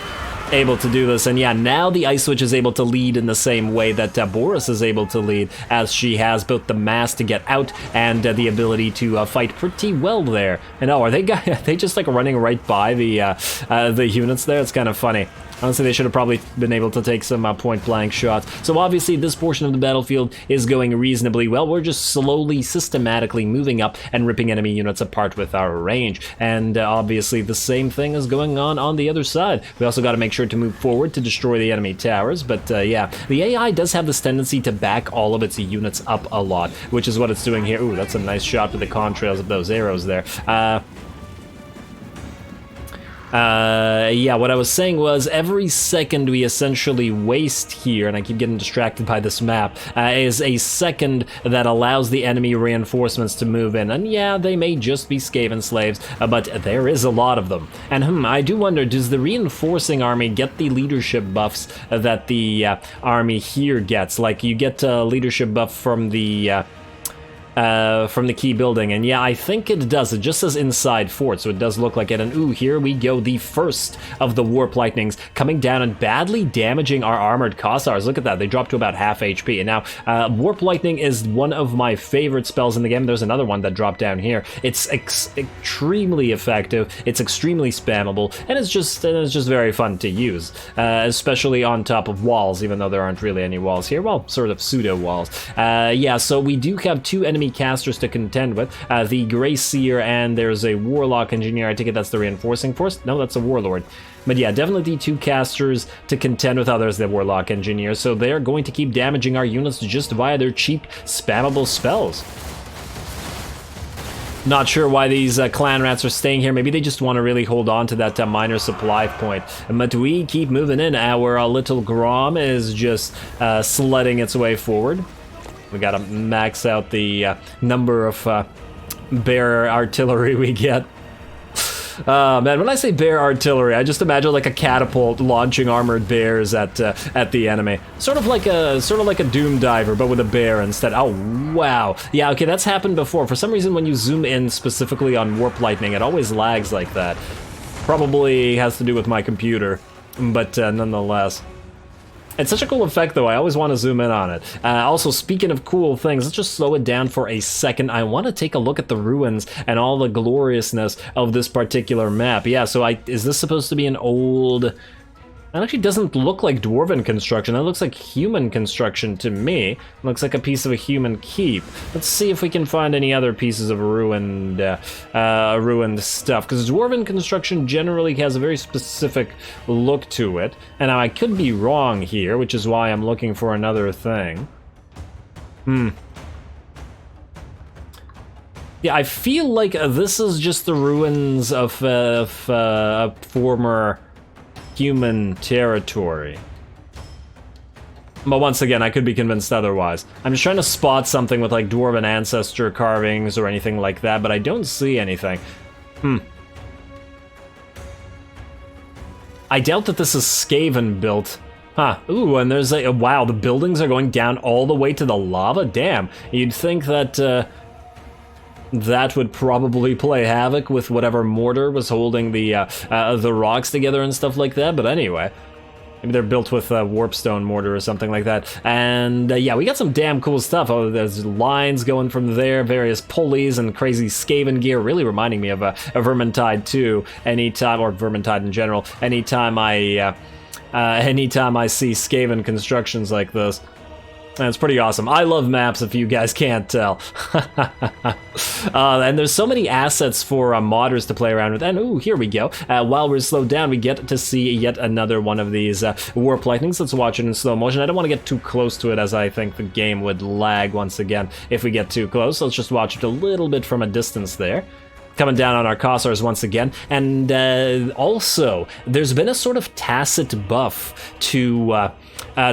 able to do this. And yeah, now the Ice Witch is able to lead in the same way that Boris is able to lead, as she has both the mass to get out and the ability to fight pretty well there. And oh, are they just like running right by the units there? It's kind of funny. Honestly, they should have probably been able to take some point-blank shots. So obviously, this portion of the battlefield is going reasonably well. We're just slowly, systematically moving up and ripping enemy units apart with our range. And obviously, the same thing is going on the other side. We also got to make sure to move forward to destroy the enemy towers. But yeah, the AI does have this tendency to back all of its units up a lot, which is what it's doing here. Ooh, that's a nice shot with the contrails of those arrows there. Yeah, what I was saying was every second we essentially waste here, and I keep getting distracted by this map, is a second that allows the enemy reinforcements to move in. And yeah, they may just be Skaven slaves, but there is a lot of them. And I do wonder, does the reinforcing army get the leadership buffs that the army here gets? Like, you get a leadership buff from the key building, and yeah, I think it does. It just says inside fort, so it does look like it. And ooh, here we go, the first of the warp lightnings coming down and badly damaging our armored Kossars. Look at that, they dropped to about half HP. And now warp lightning is one of my favorite spells in the game. There's another one that dropped down here. It's extremely effective, it's extremely spammable, and it's just very fun to use, especially on top of walls, even though there aren't really any walls here. Well, sort of pseudo walls. Yeah, so we do have two enemy casters to contend with, the Grey Seer, and there's a Warlock Engineer. I take it that's the reinforcing force? No, that's a Warlord. But yeah, definitely the two casters to contend with. Others, the Warlock Engineer, so they're going to keep damaging our units just via their cheap, spammable spells. Not sure why these clan rats are staying here. Maybe they just want to really hold on to that minor supply point. But we keep moving in. Our little Grom is just sledding its way forward. We gotta max out the number of bear artillery we get. Man, when I say bear artillery, I just imagine like a catapult launching armored bears at the enemy. Sort of like a Doom Diver, but with a bear instead. Oh wow, yeah, okay, that's happened before. For some reason, when you zoom in specifically on warp lightning, it always lags like that. Probably has to do with my computer, but nonetheless. It's such a cool effect, though. I always want to zoom in on it. Also, speaking of cool things, let's just slow it down for a second. I want to take a look at the ruins and all the gloriousness of this particular map. Yeah, so is this supposed to be an old... That actually doesn't look like dwarven construction. That looks like human construction to me. It looks like a piece of a human keep. Let's see if we can find any other pieces of ruined stuff, because dwarven construction generally has a very specific look to it. And now I could be wrong here, which is why I'm looking for another thing. Yeah, I feel like this is just the ruins of a former human territory. But once again, I could be convinced otherwise. I'm just trying to spot something with like dwarven ancestor carvings or anything like that, but I don't see anything. I doubt that this is Skaven built. Huh. Ooh, and there's a... Wow, the buildings are going down all the way to the lava? Damn. You'd think that... that would probably play havoc with whatever mortar was holding the rocks together and stuff like that, but anyway. Maybe they're built with warpstone mortar or something like that. And yeah, we got some damn cool stuff. Oh, there's lines going from there, various pulleys and crazy Skaven gear, really reminding me of a Vermintide 2 anytime, or Vermintide in general, anytime I see Skaven constructions like this. And it's pretty awesome. I love maps, if you guys can't tell. And there's so many assets for modders to play around with. And ooh, here we go. While we're slowed down, we get to see yet another one of these warp lightnings. Let's watch it in slow motion. I don't want to get too close to it, as I think the game would lag once again if we get too close. Let's just watch it a little bit from a distance there. Coming down on our Kossars once again. And also, there's been a sort of tacit buff to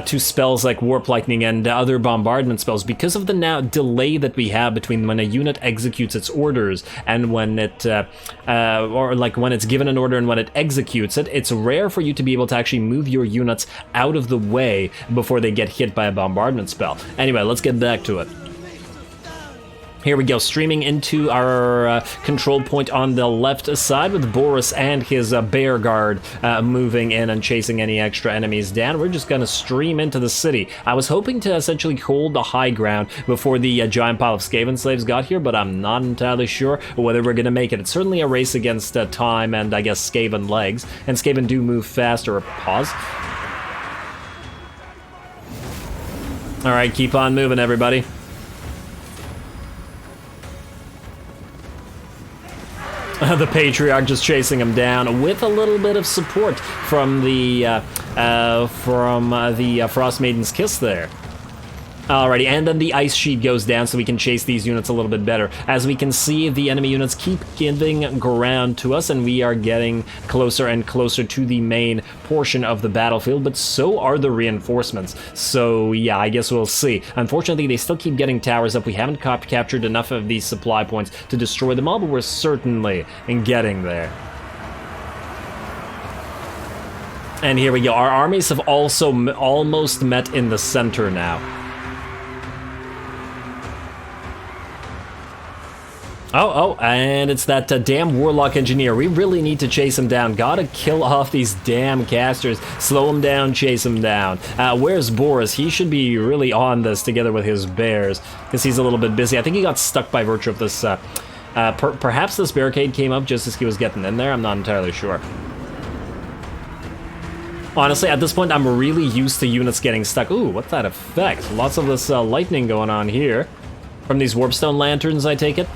spells like Warp Lightning and other bombardment spells because of the now delay that we have between when a unit executes its orders and when it, or like when it's given an order and when it executes it. It's rare for you to be able to actually move your units out of the way before they get hit by a bombardment spell. Anyway, let's get back to it. Here we go, streaming into our control point on the left side with Boris and his bear guard moving in and chasing any extra enemies down. We're just gonna stream into the city. I was hoping to essentially hold the high ground before the giant pile of Skaven slaves got here, but I'm not entirely sure whether we're gonna make it. It's certainly a race against time and I guess Skaven legs, and Skaven do move faster. Pause. All right, keep on moving, everybody. The Patriarch just chasing him down with a little bit of support from the Frost Maiden's Kiss there. Alrighty, and then the ice sheet goes down so we can chase these units a little bit better. As we can see, the enemy units keep giving ground to us, and we are getting closer and closer to the main portion of the battlefield, but so are the reinforcements. So yeah, I guess we'll see. Unfortunately, they still keep getting towers up. We haven't captured enough of these supply points to destroy them all, but we're certainly getting there. And here we go. Our armies have also almost met in the center now. Oh, and it's that damn Warlock Engineer. We really need to chase him down. Gotta kill off these damn casters. Slow him down, chase him down. Where's Boris? He should be really on this together with his bears, because he's a little bit busy. I think he got stuck by virtue of this. Perhaps this barricade came up just as he was getting in there. I'm not entirely sure. Honestly, at this point, I'm really used to units getting stuck. Ooh, what's that effect? Lots of this lightning going on here. From these Warpstone Lanterns, I take it?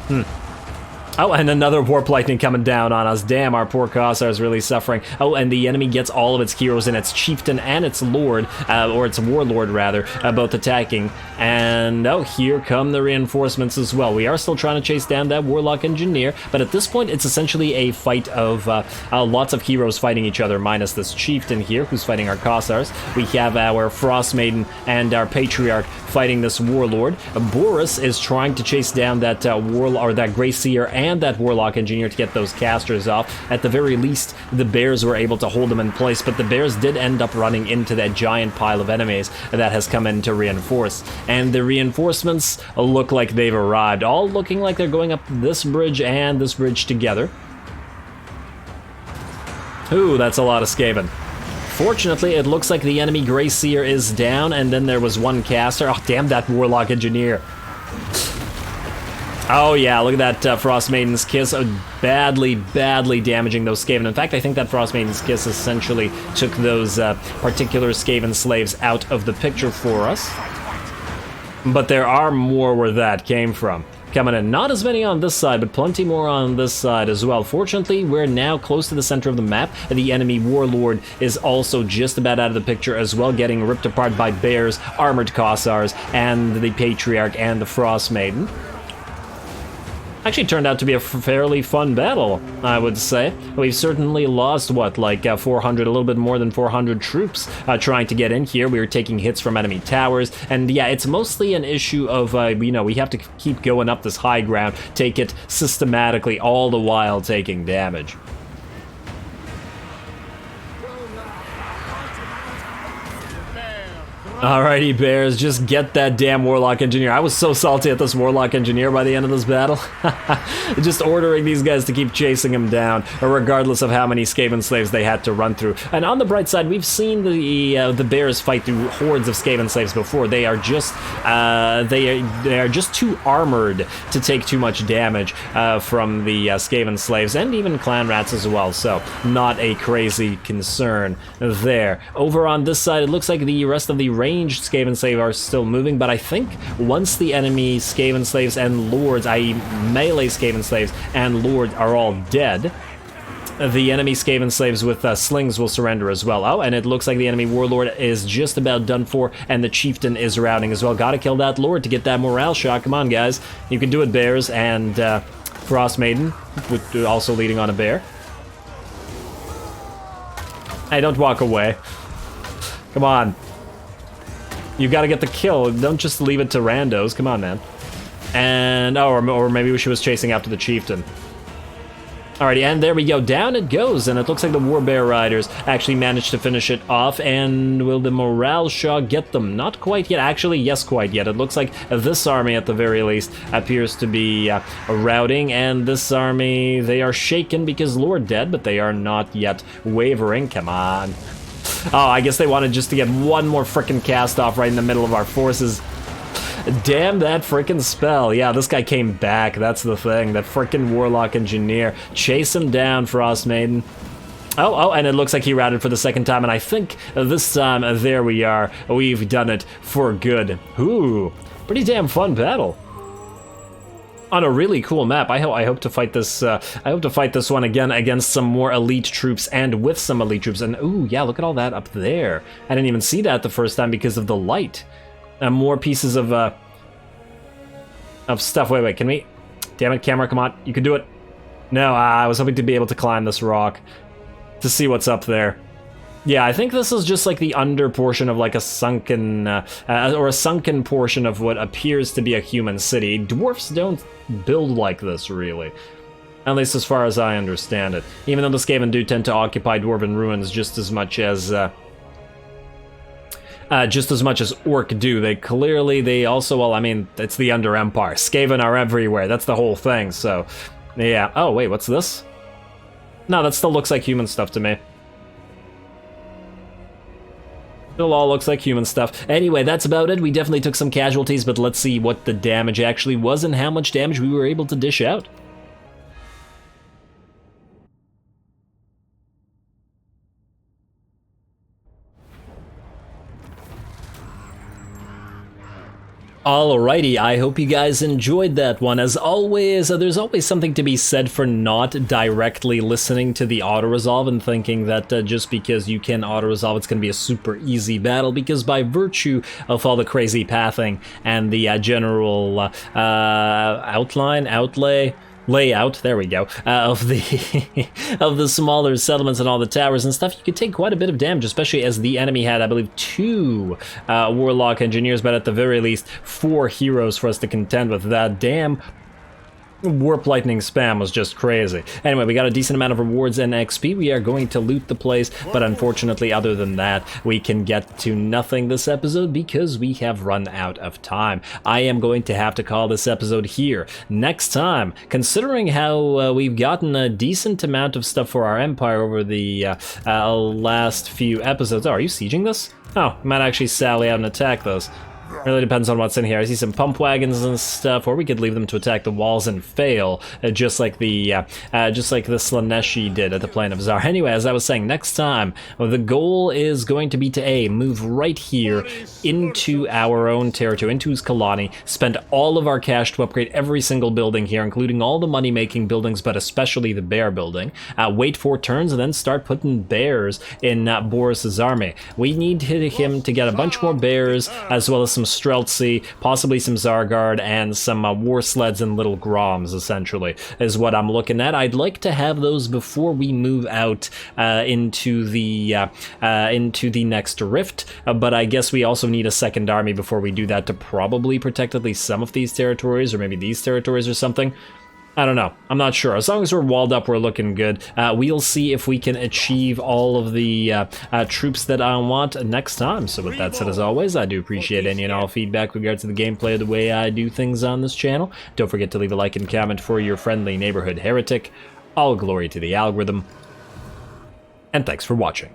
Oh, and another Warp Lightning coming down on us. Damn, our poor Kossar is really suffering. Oh, and the enemy gets all of its heroes and its chieftain and its lord, or its warlord rather, both attacking. And oh, here come the reinforcements as well. We are still trying to chase down that Warlock Engineer, but at this point it's essentially a fight of lots of heroes fighting each other, minus this chieftain here who's fighting our Kossars. We have our Frost Maiden and our Patriarch fighting this warlord. Boris is trying to chase down that that Grey Seer and that Warlock Engineer to get those casters off. At the very least, the bears were able to hold them in place, but the bears did end up running into that giant pile of enemies that has come in to reinforce. And the reinforcements look like they've arrived, all looking like they're going up this bridge and this bridge together. Ooh, that's a lot of Skaven. Fortunately, it looks like the enemy Grey Seer is down, and then there was one caster. Oh, damn that Warlock Engineer. Oh yeah, look at that Frost Maiden's Kiss, badly damaging those Skaven. In fact, I think that Frost Maiden's Kiss essentially took those particular Skaven slaves out of the picture for us. But there are more where that came from. Coming in, not as many on this side, but plenty more on this side as well. Fortunately, we're now close to the center of the map. The enemy warlord is also just about out of the picture as well, getting ripped apart by bears, armored Kossars, and the Patriarch and the Frost Maiden. Actually turned out to be a fairly fun battle, I would say. We've certainly lost, what, like 400, a little bit more than 400 troops trying to get in here. We were taking hits from enemy towers, and yeah, it's mostly an issue of, you know, we have to keep going up this high ground, take it systematically, all the while taking damage. Alrighty, bears, just get that damn Warlock Engineer. I was so salty at this Warlock Engineer by the end of this battle. Just ordering these guys to keep chasing him down, regardless of how many Skaven slaves they had to run through. And on the bright side, we've seen the bears fight through hordes of Skaven slaves before. They are just they are just too armored to take too much damage from the Skaven slaves, and even clan rats as well. So not a crazy concern there. Over on this side, it looks like the rest of the ranged Skaven slaves are still moving, but I think once the enemy Skaven slaves and lords, i.e. melee Skaven slaves and lords, are all dead, the enemy Skaven slaves with slings will surrender as well. Oh, and it looks like the enemy warlord is just about done for, and the chieftain is routing as well. Gotta kill that lord to get that morale shot. Come on, guys. You can do it, bears. And Frost Maiden, also leading on a bear. Hey, don't walk away. Come on. You gotta get the kill. Don't just leave it to randos. Come on, man. And, oh, or maybe she was chasing after the chieftain. Alrighty, and there we go. Down it goes, and it looks like the Warbear Riders actually managed to finish it off. And will the Morale Shaw get them? Not quite yet. Actually, yes, quite yet. It looks like this army, at the very least, appears to be routing. And this army, they are shaken because Lord dead, but they are not yet wavering. Come on. Oh, I guess they wanted just to get one more frickin' cast off right in the middle of our forces. Damn that frickin' spell. Yeah, this guy came back. That's the thing. That frickin' Warlock Engineer. Chase him down, Frost Maiden. Oh, and it looks like he routed for the second time, and I think this time, there we are. We've done it for good. Ooh, pretty damn fun battle. On a really cool map. I hope to fight this. I hope to fight this one again against some more elite troops and with some elite troops. And ooh, yeah, look at all that up there. I didn't even see that the first time because of the light. More pieces of stuff. Wait, can we? Damn it, camera, come on, you can do it. No, I was hoping to be able to climb this rock to see what's up there. Yeah, I think this is just like the under portion of like a sunken, or a sunken portion of what appears to be a human city. Dwarfs don't build like this, really. At least as far as I understand it. Even though the Skaven do tend to occupy dwarven ruins just as much as Orc do. They also, well, I mean, it's the Under Empire. Skaven are everywhere. That's the whole thing, so, yeah. Oh, wait, what's this? No, that still looks like human stuff to me. Still all looks like human stuff. Anyway, that's about it. We definitely took some casualties, but let's see what the damage actually was and how much damage we were able to dish out. Alrighty, I hope you guys enjoyed that one. As always, there's always something to be said for not directly listening to the auto-resolve and thinking that just because you can auto-resolve it's going to be a super easy battle, because by virtue of all the crazy pathing and the general layout, there we go, of the of the smaller settlements and all the towers and stuff, you could take quite a bit of damage, especially as the enemy had, I believe, 2 Warlock Engineers, but at the very least 4 heroes for us to contend with. That damn Warp Lightning spam was just crazy. Anyway, we got a decent amount of rewards and XP. We are going to loot the place, but unfortunately, other than that, we can get to nothing this episode because we have run out of time. I am going to have to call this episode here. Next time, considering how we've gotten a decent amount of stuff for our empire over the last few episodes. Oh, are you sieging this? Oh, I might actually sally out and attack those. Really depends on what's in here. I see some pump wagons and stuff, or we could leave them to attack the walls and fail, just like the Slaneshi did at the Plain of Tzar. Anyway, as I was saying, next time the goal is going to be to move right here into our own territory, into his colony, spend all of our cash to upgrade every single building here, including all the money-making buildings, but especially the bear building. Wait 4 turns and then start putting bears in Boris's army. We need him to get a bunch more bears, as well as some Streltsy, possibly some Zargard, and some war sleds and little Groms, essentially, is what I'm looking at. I'd like to have those before we move out into the next rift, but I guess we also need a second army before we do that to probably protect at least some of these territories, or maybe these territories or something. I don't know. I'm not sure. As long as we're walled up, we're looking good. We'll see if we can achieve all of the troops that I want next time. So with that said, as always, I do appreciate any and all feedback with regards to the gameplay, the way I do things on this channel. Don't forget to leave a like and comment for your friendly neighborhood heretic. All glory to the algorithm. And thanks for watching.